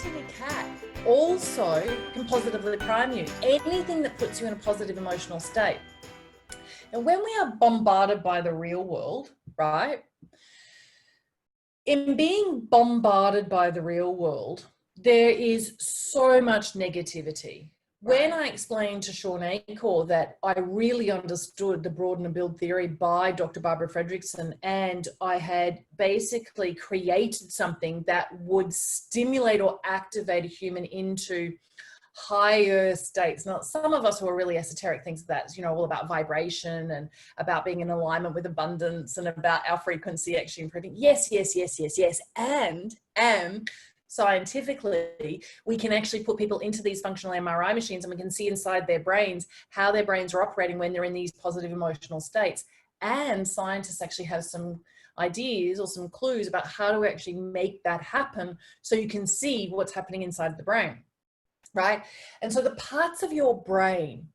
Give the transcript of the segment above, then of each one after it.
kitty cat also can positively prime you. Anything that puts you in a positive emotional state. And when we are bombarded by the real world, right? In being bombarded by the real world, there is so much negativity. When I explained to Sean Acor that I really understood the broaden and build theory by Dr. Barbara Fredrickson, and I had basically created something that would stimulate or activate a human into higher states. Now, some of us who are really esoteric things that's, all about vibration and about being in alignment with abundance and about our frequency actually improving. Yes. And scientifically, we can actually put people into these functional MRI machines and we can see inside their brains how their brains are operating when they're in these positive emotional states. And scientists actually have some ideas or some clues about how to actually make that happen so you can see what's happening inside the brain, right? And so the parts of your brain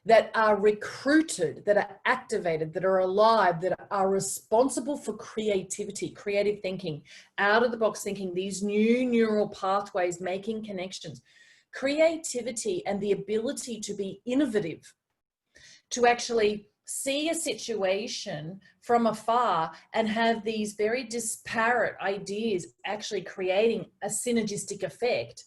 that are recruited, that are activated, that are alive, that are responsible for creativity, creative thinking, out of the box thinking, these new neural pathways, making connections, creativity and the ability to be innovative, to actually see a situation from afar and have these very disparate ideas actually creating a synergistic effect.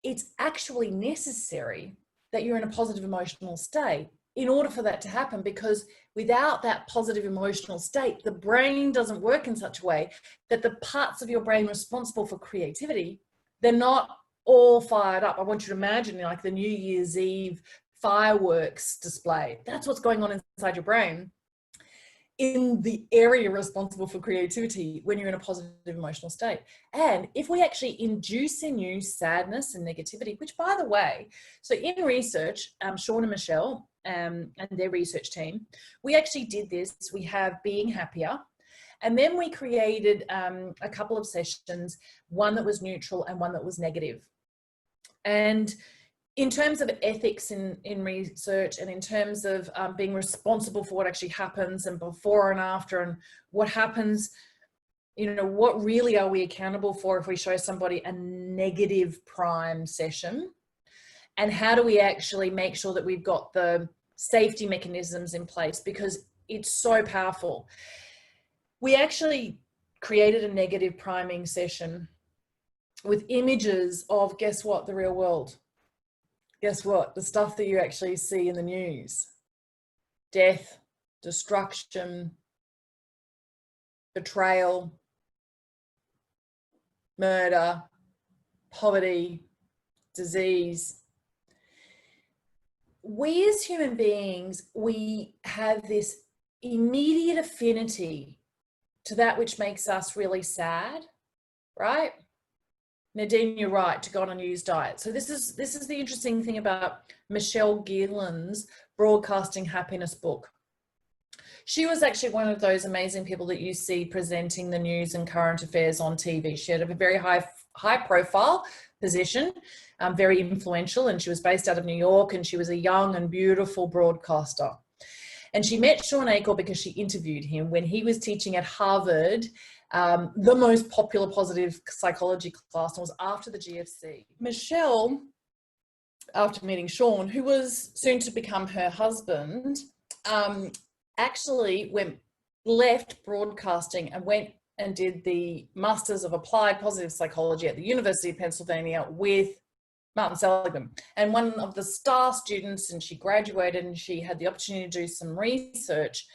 It's actually necessary that you're in a positive emotional state in order for that to happen, because without that positive emotional state, the brain doesn't work in such a way that the parts of your brain responsible for creativity, they're not all fired up. I want you to imagine like the New Year's Eve fireworks display. That's what's going on inside your brain in the area responsible for creativity when you're in a positive emotional state. And if we actually induce in you sadness and negativity, which by the way, so in research, Sean and Michelle and their research team, we actually did this. We have Being Happier. And then we created a couple of sessions, one that was neutral and one that was negative. And in terms of ethics in research and in terms of being responsible for what actually happens and before and after and what happens, what really are we accountable for if we show somebody a negative prime session? And how do we actually make sure that we've got the safety mechanisms in place? Because it's so powerful. We actually created a negative priming session with images of, guess what, the real world. Guess what? The stuff that you actually see in the news. Death, destruction, betrayal, murder, poverty, disease. We as human beings, we have this immediate affinity to that which makes us really sad, right? Nadine, you're right, to go on a news diet. So this is the interesting thing about Michelle Gillen's Broadcasting Happiness book. She was actually one of those amazing people that you see presenting the news and current affairs on TV. She had a very high profile position, very influential, and she was based out of New York, and she was a young and beautiful broadcaster. And she met Sean Acor because she interviewed him when he was teaching at Harvard, the most popular positive psychology class, and was after the GFC. Michelle, after meeting Sean, who was soon to become her husband, actually left broadcasting and went and did the Masters of Applied Positive Psychology at the University of Pennsylvania with Martin Seligman, and one of the star students, and she graduated and she had the opportunity to do some research.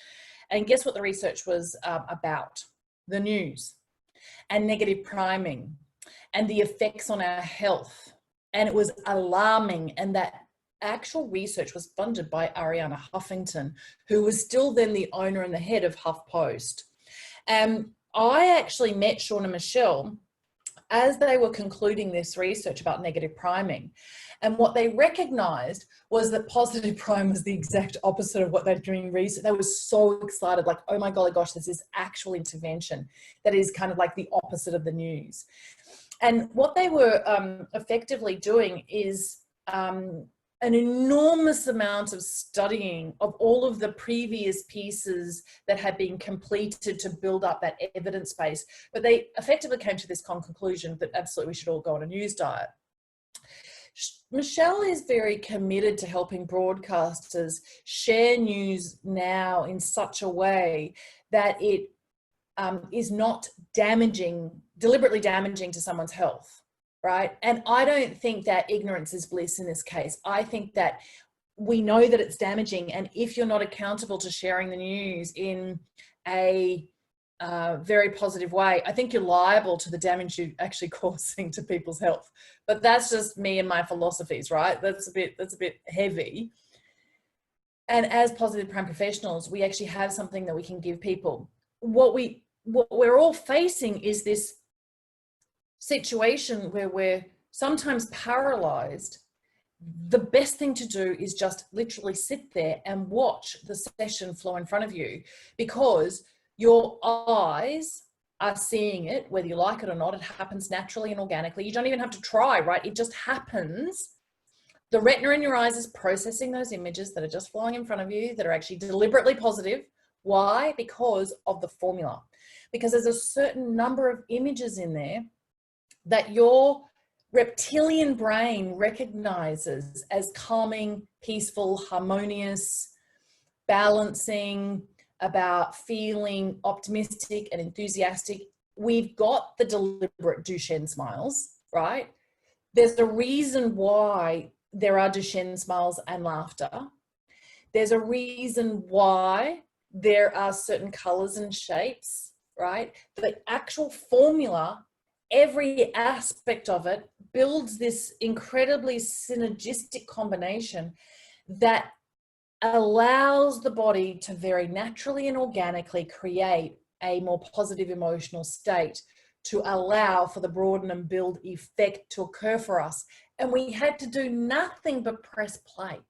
And guess what the research was about? The news and negative priming and the effects on our health. And it was alarming. And that actual research was funded by Arianna Huffington, who was still then the owner and the head of HuffPost. And I actually met Sean and Michelle as they were concluding this research about negative priming. And what they recognized was that positive prime was the exact opposite of what they're doing research. They were so excited, like, oh my golly gosh, there's this actual intervention that is kind of like the opposite of the news. And what they were effectively doing is an enormous amount of studying of all of the previous pieces that had been completed to build up that evidence base. But they effectively came to this conclusion that absolutely we should all go on a news diet. Michelle is very committed to helping broadcasters share news now in such a way that it is not deliberately damaging to someone's health, right? And I don't think that ignorance is bliss in this case. I think that we know that it's damaging, and if you're not accountable to sharing the news in a very positive way, I think you're liable to the damage you're actually causing to people's health. But that's just me and my philosophies, right? That's a bit heavy. And as positive brand professionals, we actually have something that we can give people. What we're all facing is this situation where we're sometimes paralyzed. The best thing to do is just literally sit there and watch the session flow in front of you, because your eyes are seeing it, whether you like it or not. It happens naturally and organically. You don't even have to try, right? It just happens. The retina in your eyes is processing those images that are just flowing in front of you, that are actually deliberately positive. Why? Because of the formula. Because there's a certain number of images in there that your reptilian brain recognizes as calming, peaceful, harmonious, balancing, about feeling optimistic and enthusiastic. We've got the deliberate Duchenne smiles, right? There's a reason why there are Duchenne smiles and laughter. There's a reason why there are certain colors and shapes, right? The actual formula, every aspect of it builds this incredibly synergistic combination that allows the body to very naturally and organically create a more positive emotional state to allow for the broaden and build effect to occur for us. And we had to do nothing but press play.